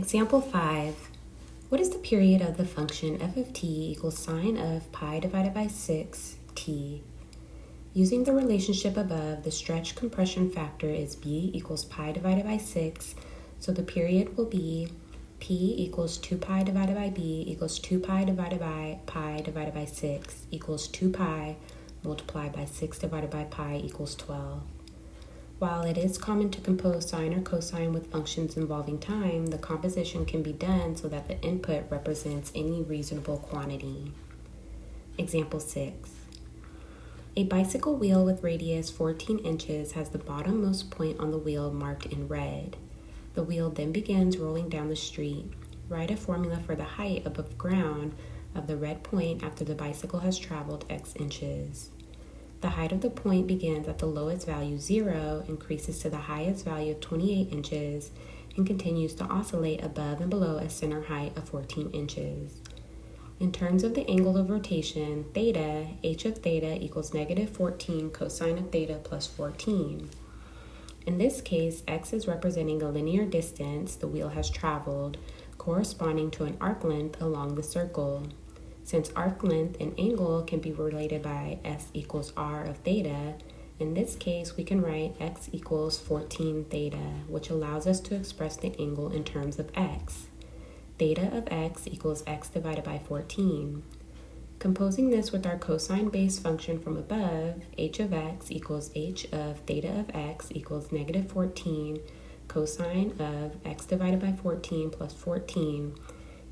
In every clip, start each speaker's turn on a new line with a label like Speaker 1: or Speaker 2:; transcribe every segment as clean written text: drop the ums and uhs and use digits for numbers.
Speaker 1: Example 5. What is the period of the function f of t equals sine of pi divided by 6t? Using the relationship above, the stretch compression factor is b equals pi divided by 6, so the period will be p equals 2 pi divided by b equals 2 pi divided by pi divided by 6 equals 2 pi multiplied by 6 divided by pi equals 12. While it is common to compose sine or cosine with functions involving time, the composition can be done so that the input represents any reasonable quantity. Example 6. A bicycle wheel with radius 14 inches has the bottommost point on the wheel marked in red. The wheel then begins rolling down the street. Write a formula for the height above ground of the red point after the bicycle has traveled x inches. The height of the point begins at the lowest value 0, increases to the highest value of 28 inches, and continues to oscillate above and below a center height of 14 inches. In terms of the angle of rotation, theta, h of theta equals negative 14 cosine of theta plus 14. In this case, x is representing a linear distance the wheel has traveled, corresponding to an arc length along the circle. Since arc length and angle can be related by s equals r of theta, in this case we can write x equals 14 theta, which allows us to express the angle in terms of x. Theta of x equals x divided by 14. Composing this with our cosine-based function from above, h of x equals h of theta of x equals negative 14 cosine of x divided by 14 plus 14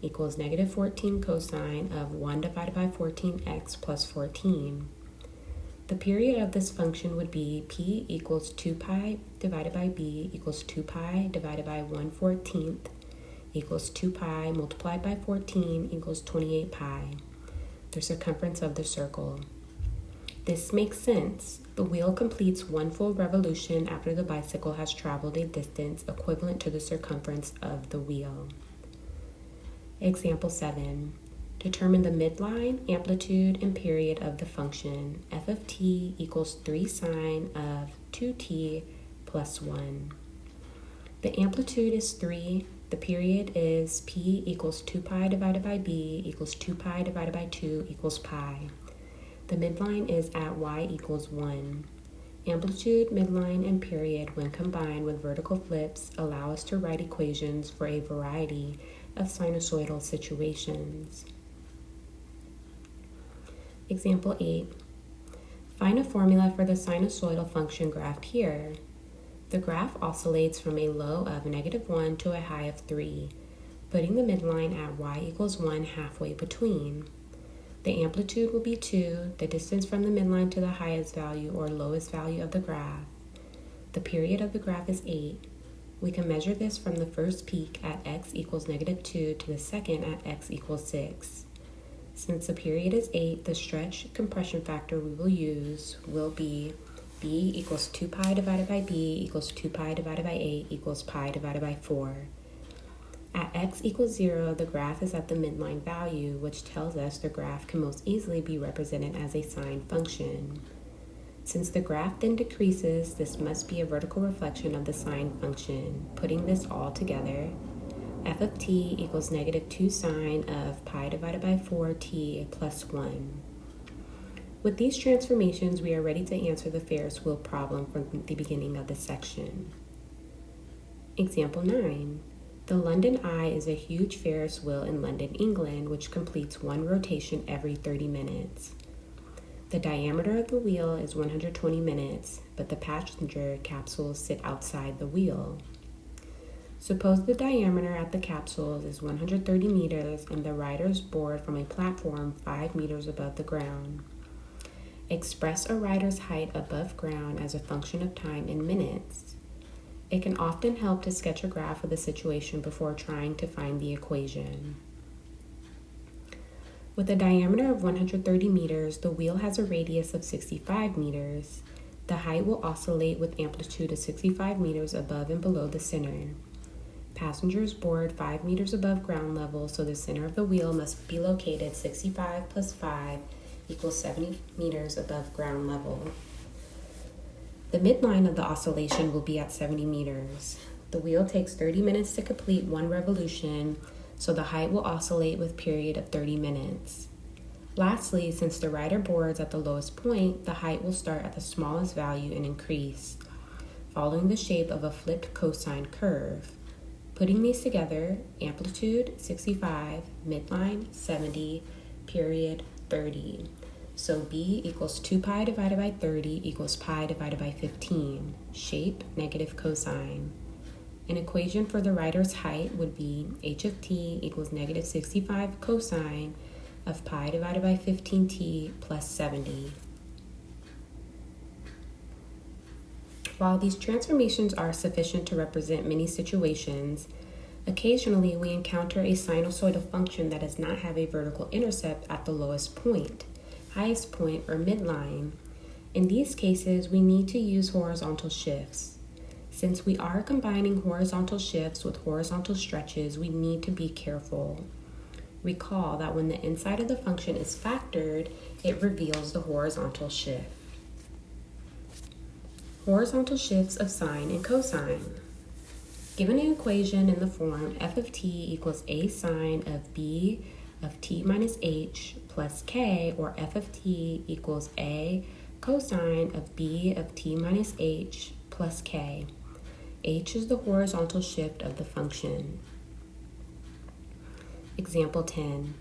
Speaker 1: equals negative 14 cosine of 1 divided by 14x plus 14. The period of this function would be p equals 2 pi divided by b equals 2 pi divided by 1/14 equals 2 pi multiplied by 14 equals 28 pi, the circumference of the circle. This makes sense. The wheel completes one full revolution after the bicycle has traveled a distance equivalent to the circumference of the wheel. Example 7. Determine the midline, amplitude, and period of the function f of t equals 3 sine of 2t plus 1. The amplitude is 3. The period is p equals 2 pi divided by b equals 2 pi divided by 2 equals pi. The midline is at y equals 1. Amplitude, midline, and period, when combined with vertical flips, allow us to write equations for a variety of sinusoidal situations. Example 8. Find a formula for the sinusoidal function graphed here. The graph oscillates from a low of negative 1 to a high of 3, putting the midline at y equals 1 halfway between. The amplitude will be 2, the distance from the midline to the highest value or lowest value of the graph. The period of the graph is 8. We can measure this from the first peak at x equals negative 2 to the second at x equals 6. Since the period is 8, the stretch compression factor we will use will be b equals 2 pi divided by b equals 2 pi divided by 8 equals pi divided by 4. At x equals 0, the graph is at the midline value, which tells us the graph can most easily be represented as a sine function. Since the graph then decreases, this must be a vertical reflection of the sine function. Putting this all together, f of t equals negative 2 sine of pi divided by 4t plus 1. With these transformations, we are ready to answer the Ferris wheel problem from the beginning of the section. Example 9. The London Eye is a huge Ferris wheel in London, England, which completes one rotation every 30 minutes. The diameter of the wheel is 120 minutes, but the passenger capsules sit outside the wheel. Suppose the diameter at the capsules is 130 meters and the riders board from a platform 5 meters above the ground. Express a rider's height above ground as a function of time in minutes. It can often help to sketch a graph of the situation before trying to find the equation. With a diameter of 130 meters, the wheel has a radius of 65 meters. The height will oscillate with amplitude of 65 meters above and below the center. Passengers board 5 meters above ground level, so the center of the wheel must be located 65 plus 5 equals 70 meters above ground level. The midline of the oscillation will be at 70 meters. The wheel takes 30 minutes to complete one revolution, so the height will oscillate with period of 30 minutes. Lastly, since the rider boards at the lowest point, the height will start at the smallest value and increase, following the shape of a flipped cosine curve. Putting these together, amplitude 65, midline 70, period 30. So B equals 2 pi divided by 30 equals pi divided by 15. Shape, negative cosine. An equation for the rider's height would be h of t equals negative 65 cosine of pi divided by 15t plus 70. While these transformations are sufficient to represent many situations, occasionally we encounter a sinusoidal function that does not have a vertical intercept at the lowest point, highest point, or midline. In these cases, we need to use horizontal shifts. Since we are combining horizontal shifts with horizontal stretches, we need to be careful. Recall that when the inside of the function is factored, it reveals the horizontal shift. Horizontal shifts of sine and cosine. Given an equation in the form f of t equals a sine of b of t minus h plus k, or f of t equals a cosine of b of t minus h plus k, h is the horizontal shift of the function. Example 10.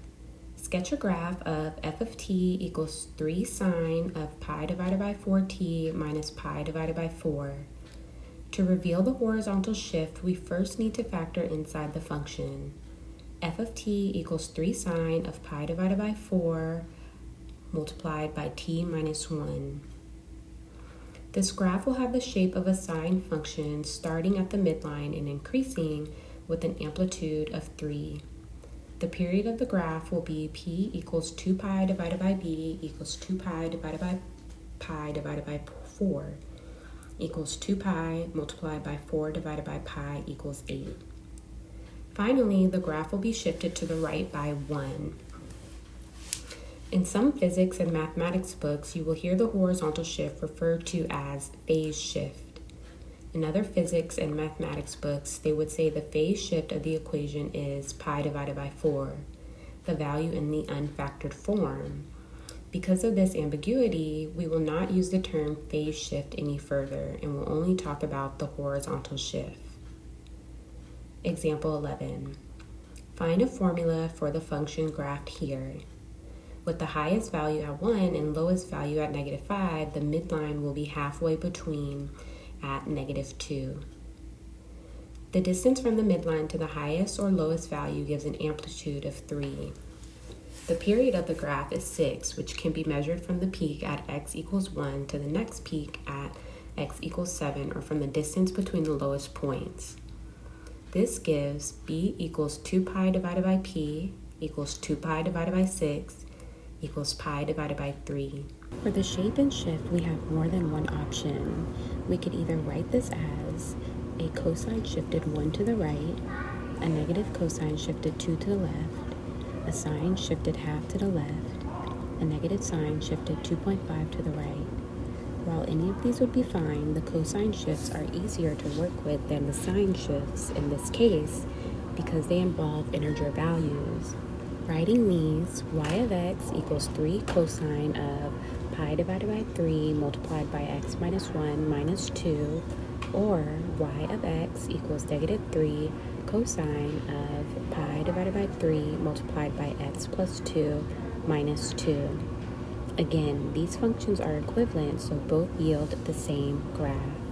Speaker 1: Sketch a graph of f of t equals 3 sine of pi divided by 4t minus pi divided by 4. To reveal the horizontal shift, we first need to factor inside the function. F of t equals 3 sine of pi divided by 4 multiplied by t minus 1. This graph will have the shape of a sine function starting at the midline and increasing with an amplitude of 3. The period of the graph will be p equals 2 pi divided by b equals 2 pi divided by 4 equals 2 pi multiplied by 4 divided by pi equals 8. Finally, the graph will be shifted to the right by 1. In some physics and mathematics books, you will hear the horizontal shift referred to as phase shift. In other physics and mathematics books, they would say the phase shift of the equation is pi divided by 4, the value in the unfactored form. Because of this ambiguity, we will not use the term phase shift any further and will only talk about the horizontal shift. Example 11. Find a formula for the function graphed here. With the highest value at 1 and lowest value at negative 5, the midline will be halfway between at negative 2. The distance from the midline to the highest or lowest value gives an amplitude of 3. The period of the graph is 6, which can be measured from the peak at x equals 1 to the next peak at x equals 7, or from the distance between the lowest points. This gives b equals 2 pi divided by p equals 2 pi divided by 6 equals pi divided by 3. For the shape and shift, we have more than one option. We could either write this as a cosine shifted 1 to the right, a negative cosine shifted 2 to the left, a sine shifted half to the left, a negative sine shifted 2.5 to the right. While any of these would be fine, the cosine shifts are easier to work with than the sine shifts in this case because they involve integer values. Writing these, y of x equals 3 cosine of pi divided by 3 multiplied by x minus 1 minus 2, or y of x equals negative 3 cosine of pi divided by 3 multiplied by x plus 2 minus 2. Again, these functions are equivalent, so both yield the same graph.